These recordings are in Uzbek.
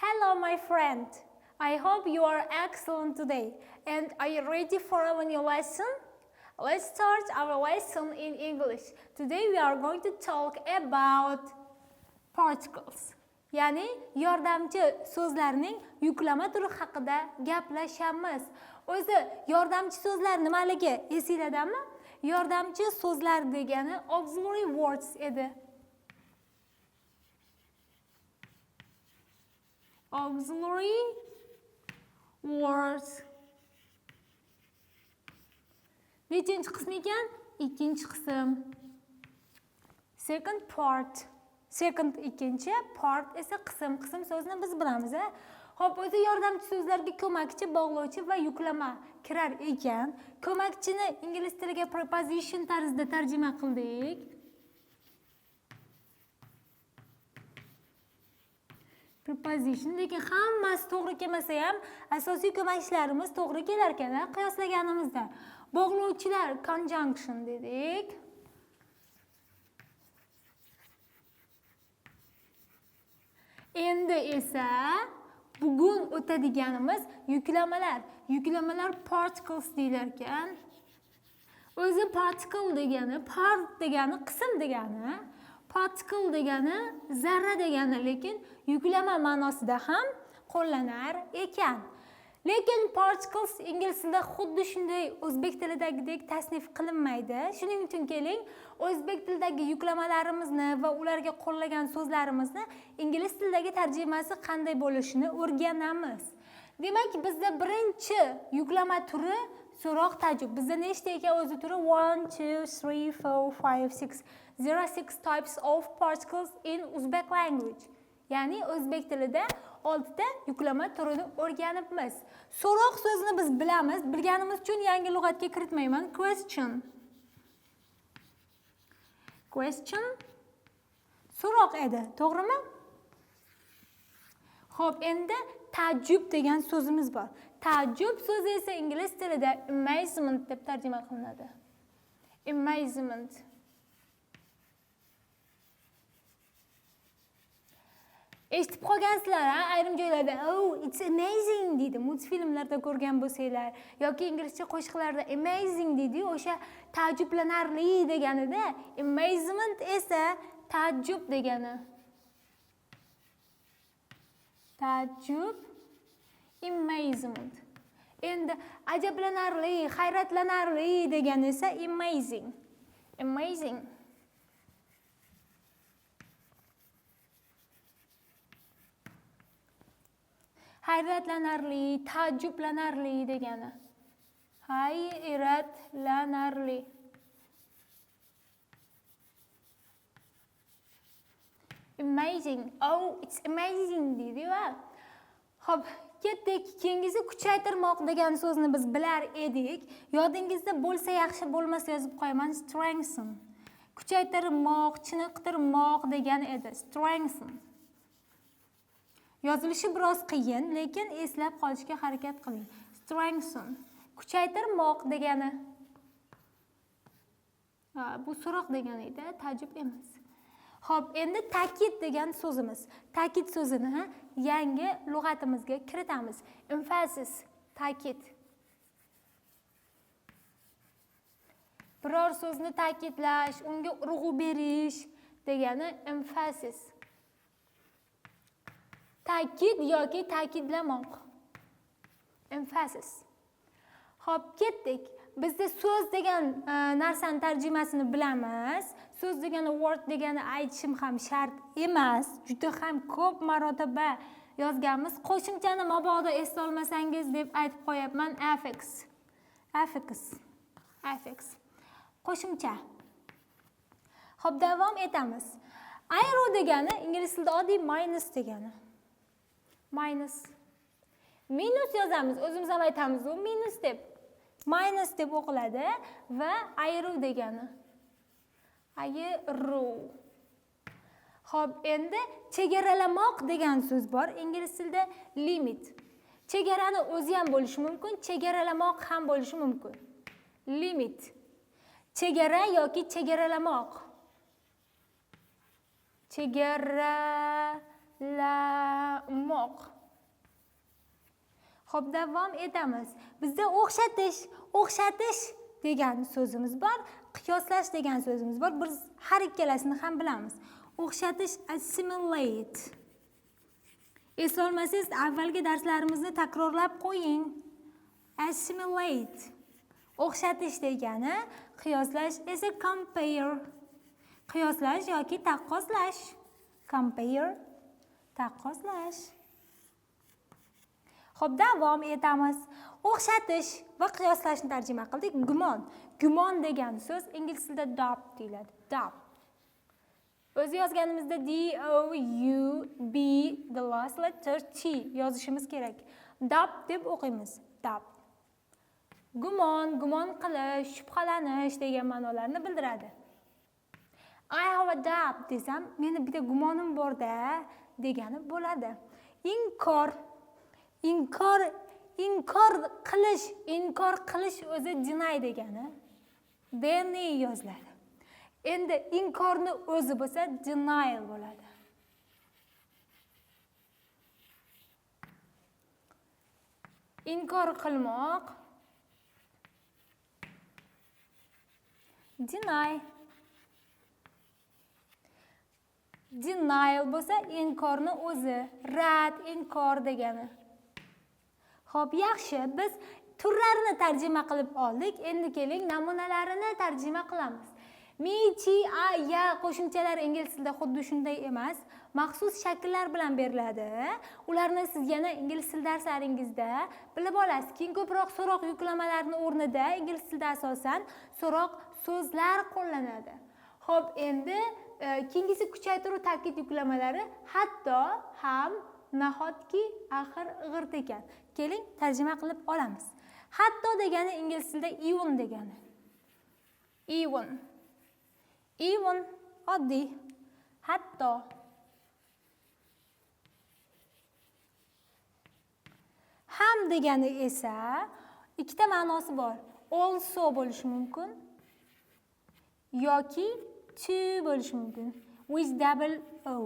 Hello, my friend. I hope you are excellent today. And are you ready for our new lesson? Let's start our lesson in English. Today we are going to talk about particles. Ya'ni yordamchi so'zlarning yuklama turi haqida gaplashamiz. O'zi yordamchi so'zlar nimaligi esinglardami? Yordamchi so'zlar degani auxiliary words edi. Auxiliary words. Nechinchi qism ekan? Ikkinchi qism. Second part. Second ikkinchi, part esa qism. Qism so'zini biz bilamiz. Xo'p, o'zi yordamchi so'zlarga ko'makchi, bog'lovchi va yuklama kirar ekan. Ko'makchini ingliz tiliga preposition tarzida tarjima qildik. Preposition, lekin hammasi to'g'ri kelmasa ham asosiy ko'makchilarimiz to'g'ri kelar ekan, qiyoslaganimizda. Bog'lovchilar conjunction dedik. Endi esa bugun o'tadiganimiz yuklamalar. Yuklamalar particles deyilar ekan. O'zi particle degani, part degani qism degani, particle degani zarra degani, lekin yuklama ma'nosida ham qo'llanar ekan. Lekin particles ingliz tilida xuddi shunday o'zbek tilidagidek tasnif qilinmaydi. Shuning uchun keling, o'zbek tilidagi yuklamalarimizni va ularga qo'llagan so'zlarimizni ingliz tilidagi tarjimasi qanday bo'lishini o'rganamiz. Demak, bizda birinchi yuklama turi so'roq tajub. Bizda nechta ekan o'zi turi? 1 2 3 4 5 6. There are 6 types of particles in Uzbek language. Ya'ni o'zbek tilida 6 ta yuklama turini o'rganibmiz. So'roq so'zini biz bilamiz. Bilganimiz uchun yangi lug'atga kiritmayman. Question. Question so'roq edi, to'g'rimi? Xo'p, endi taajjub degan so'zimiz bor. Taajjub so'zi esa ingliz tilida amazement deb tarjima qilinadi. Amazement. Eshitib qolgansizlar, ayrim joylarda "Oh, it's amazing" deydi. Multfilmlarda ko'rgan bo'lsanglar yoki inglizcha qo'shiqlarda amazing deydi, o'sha taajjublanarli deganida, amazement esa taajjub degani. Taajjub, amazement. Endi ajablanarli, hayratlanarli degani esa amazing. Amazing. Hayratlanarli, taajjublanarli degani. Hayratlanarli. Amazing. Oh, it's amazing deydi-ku. Xo'p, ketdik. Keyingisi kuchaytirmoq degan so'zni biz bilar edik. Yodingizda bo'lsa yaxshi, bo'lmasa yozib qo'yaman. Strengthen. Kuchaytirmoq, chiniqtirmoq degani edi. Strengthen. Yozilishi biroz qiyin, lekin eslab qolishga harakat qiling. Strengthen. Kuchaytirmoq degani. Bu so'roq degani edi, taajjub emas. Xo'p, endi ta'kid degan so'zimiz. Ta'kid so'zini yangi lug'atimizga kiritamiz. Emphasis, ta'kid. Biror so'zni ta'kidlash, unga urg'u berish degani emphasis. Ta'kid yoki ta'kidlamoq. Emphasis. Xo'p, ketdik. Bizda so'z degan narsani tarjimasini bilamiz. So'z degani word degani aytishim ham shart emas. Juda ham ko'p marotaba yozganmiz. Qo'shimchani mabodo esla olmasangiz deb aytib qo'yapman. Affix. Affix. Affix. Qo'shimcha. Xo'p, davom etamiz. Arrow degani ingliz tilida oddiy minus degani. Minus. Minus yozamiz. O'zimiz ham aytamiz, u minus deb. Minus deb o'qiladi va arrow degani. Arrow. Xo'p, endi chegaralamoq degan so'z bor. Ingliz tilida limit. Chegarani o'zi ham bo'lishi mumkin, chegaralamoq ham bo'lishi mumkin. Limit. Chegara yoki chegaralamoq. Chegara Qiyoslamoq. Xo'p, davom etamiz. Bizda o'xshatish degan so'zimiz bor, qiyoslash degan so'zimiz bor. Biz har ikkalasini ham bilamiz. O'xshatish assimilate. Eslolmasangiz, avvalgi darslarimizni takrorlab qo'ying. Assimilate. O'xshatish degani, qiyoslash esa compare. Qiyoslash yoki taqqoslash. Compare, taqqoslash. Xo'p, davom etamiz. O'xshatish va qiyoslashni tarjima qildik. Gumon degan so'z ingliz tilida doubt deyiladi. Doubt. O'zi yozganimizda D-O-U-B, the last letter T yozishimiz kerak. Doubt deb o'qiymiz. Doubt. Gumon qilish, shubhalanish degan ma'nolarni bildiradi. I have a doubt desam, meni bitta gumonim bor-da degani bo'ladi. Inkor qilish o'zi deny degani. Deny yoziladi. Endi inkorni o'zi bo'lsa denial bo'ladi. Inkor qilmoq deny. Denial bo'lsa inkorni o'zi, rad, inkor degani. Xo'p, yaxshi, biz turlarini tarjima qilib oldik. Endi keling, namunalarini tarjima qilamiz. Me, chi, a, ya qo'shimchalar ingliz tilida xuddi shunday emas, maxsus shakllar bilan beriladi. Ularni siz yana ingliz til darslaringizda bilib olasiz. Keyin ko'proq so'roq yuklamalarini o'rnida ingliz tilida asosan so'roq so'zlar qo'llanadi. Xo'p, endi keyingisi kuchaytiruv ta'kid yuklamalari hatto, ham, nahotki, axir, g'irt ekan. Keling, tarjima qilib olamiz. Hatto degani ingliz tilida even degani. Even oddiy. Hatto. Ham degani esa ikkita ma'nosi bor. Also bo'lishi mumkin yoki to bo'lishi mumkin. With double O.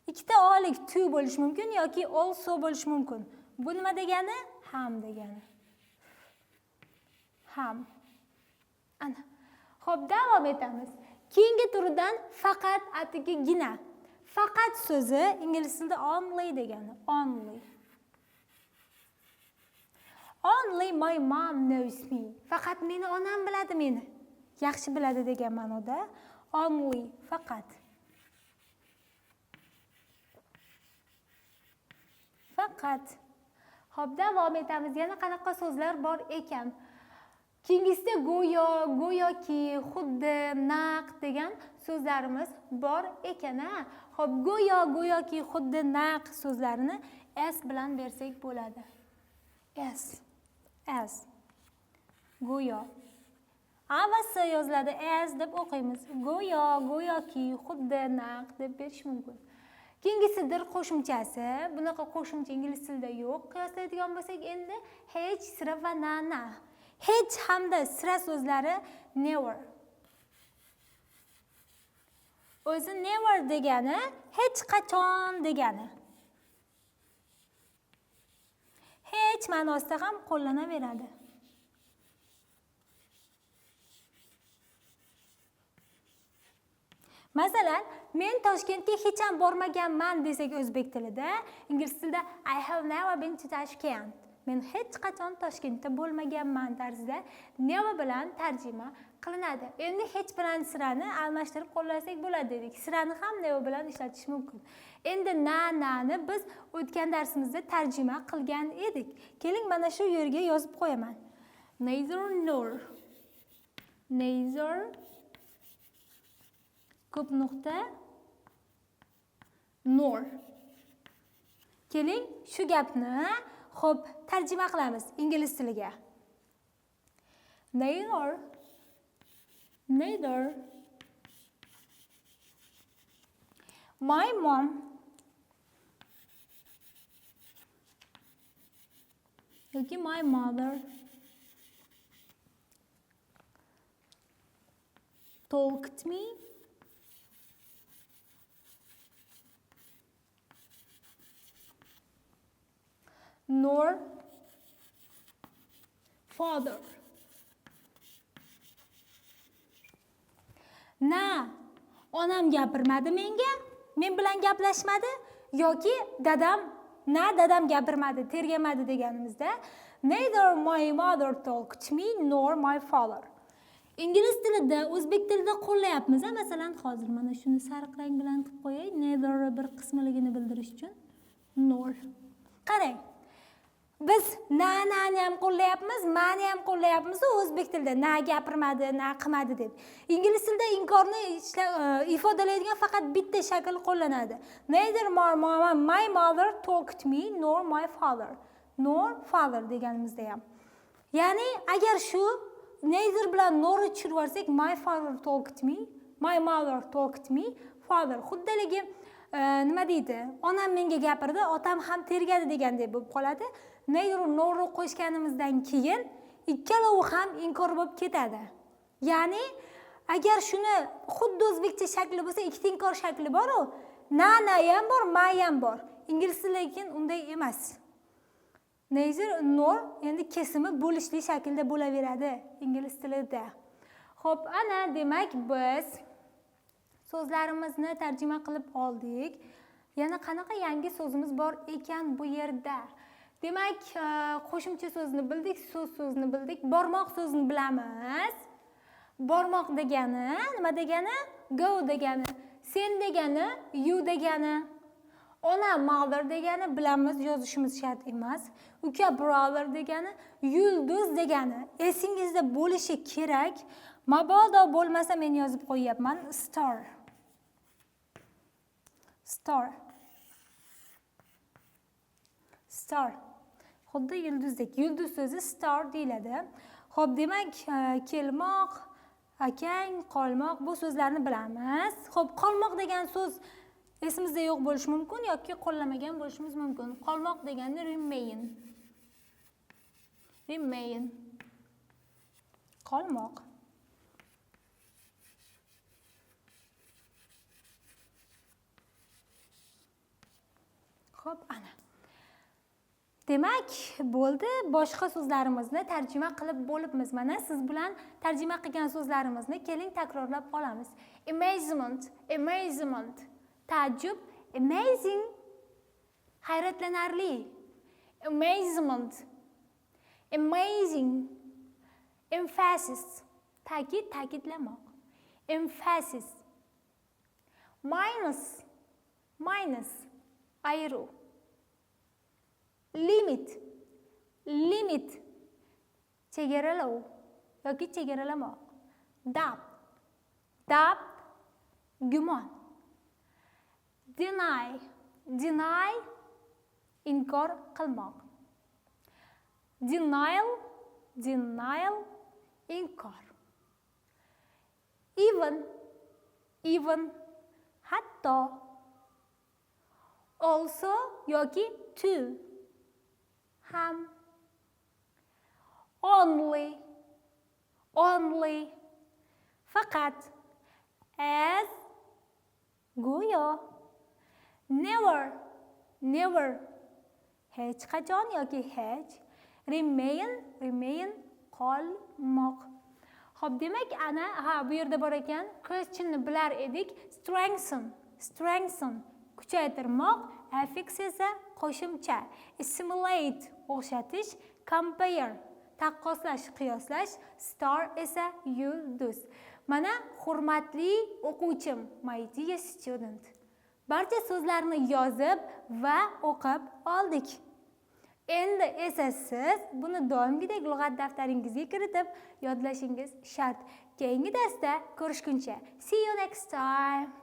Ikkita o'lik to bo'lishi mumkin yoki also bo'lishi mumkin. Bu nima degani? Ham degani. Ham. Ana. Xo'p, davom etamiz. Keyingi turidan faqat atigi gina. Faqat so'zi ingliz tilida only degani. Only my mom knows me. Faqat meni onam biladi meni. Yaxshi biladi degan ma'noda. Only, faqat. Faqat. Xo'p, davom etamiz. Yana qanaqa so'zlar bor ekan? Keyingisida go'yoki, xuddi, naq degan so'zlarimiz bor ekan. Xo'p, go'yoki, xuddi, naq so'zlarini s bilan bersak bo'ladi. S. Go'yo. A va S yoziladi. S deb o'qiymiz. Go'yoki, xuddi, naq deb berish mumkin. Keyingisidir qo'shimchasi. Bunaqa qo'shimcha ingliz tilida yo'q. Qiyoslaydigan bo'lsak, endi hech, sira va na. Hech hamda sira so'zlari never. O'zi never degani hech qachon degani. Hech ma'nosida ham qo'llanaveradi. Masalan, men Toshkentga hech ham bormaganman desak o'zbek tilida, ingliz tilida I have never been to Tashkent. Men hech qachon Toshkentda bo'lmaganman tarzida never bilan tarjima qilinadi. Endi hech bilan sirani almashtirib qo'llasak bo'ladi dedik. Sirani ham never bilan ishlatish mumkin. Endi nani biz o'tgan darsimizda tarjima qilgan edik. Keling, mana shu yerga yozib qo'yaman. Neither ko'p nuqta nor. Keling, shu gapni xo'p tarjima qilamiz ingliz tiliga. Neither my mom yoki my mother talked me nor father. Na onam gapirmadi menga, men bilan gaplashmadi yoki dadam gapirmadi, tergamadi deganimizda neither my mother talked to me nor my father. Ingliz tilida, o'zbek tilida qo'llayapmiz. Masalan, hozir mana shuni sariq rang bilan qilib qo'yay, neither bir qismligini bildirish uchun nor. Qarang. Biz nani ham qo'llayapmiz, mani ham qo'llayapmiz o'zbek tilida. Na gapirmadi, na qilmadi deb. Ingliz tilida inkorni ifodalaydigan faqat bitta shakl qo'llanadi. Neither my mother talked to me nor my father. Nor father deganimizda ham. Ya'ni agar shu neither bilan nor tushirib yuborsak, my father talked to me, my mother talked to me, father. Xuddaligi nima deydi? Onam menga gapirdi, otam ham tergadi degandek bo'lib qoladi. Neither nor qo'shganimizdan keyin ikkalovi ham inkor bo'lib ketadi. Ya'ni agar shuni xuddi o'zbekcha shakli bo'lsa, ikkita inkor shakli bor-ku. Na ham bor, ma ham bor. Ingliz tilida lekin unday emas. Neither nor endi kesimi bo'lishli shaklda bo'laveradi ingliz tilida. Xo'p, ana demak biz so'zlarimizni tarjima qilib oldik. Yana qanaqa yangi so'zimiz bor ekan bu yerda? Demak, qo'shimcha so'zni bildik, so'zni bildik. Bormoq so'zini bilamiz. Bormoq degani nima degani? Go degani. Sen degani, you degani. Ona mother degani bilamiz, yozishimiz shart emas. Uka brother degani, yulduz degani. Esingizda bo'lishi kerak. Mabodo bo'lmasa men yozib qo'yapman. Star. Star. Star. Xuddi yulduzdek. Yulduz so'zi star deyiladi. Xo'p, demak, kelmoq, akang, qolmoq bu so'zlarni bilamiz. Xo'p, qolmoq degan so'z esimizda yo'q bo'lishi mumkin yoki qo'llamagan bo'lishimiz mumkin. Qolmoq degani remain. Remain. Qolmoq. Xo'p, ana. Demak, bo'ldi. Boshqa so'zlarimizni tarjima qilib bo'libmiz. Mana siz bilan tarjima qilgan so'zlarimizni keling takrorlab olamiz. Amazement, amazement. Taajjub, amazing. Hayratlanarli. Amazement. Amazing. Emphasis. Ta'kid, ta'kidlamoq. Emphasis. Minus. Minus. Ayru. Limit. Limit. Chegaralov yoki chegaralamoq. Doubt. Doubt. Gumon. Deny. Deny. Inkor qilmoq. Denial. Denial. Inkor. Even. Even. Hatto. Also yoki to. Ham. Only. Only. Faqat. As. Go'yo. Never. Never. Hech qachon yoki hech. Remain. Remain. Qolmoq. Xo'p, demak, ana bu yerda bor ekan. Question'ni bilar edik. Strengthen. Strengthen. Kuchaytirmoq. Affix esa qo'shimcha. Assimilate. O'xshatish. Compare. Taqqoslash, qiyoslash. Star esa yulduz. Mana hurmatli o'quvchim, my dear student. Barcha so'zlarni yozib va o'qib oldik. Endi esa siz buni doimgidek lug'at daftaringizga kiritib yodlashingiz shart. Keyingi darsda ko'rishguncha. See you next time.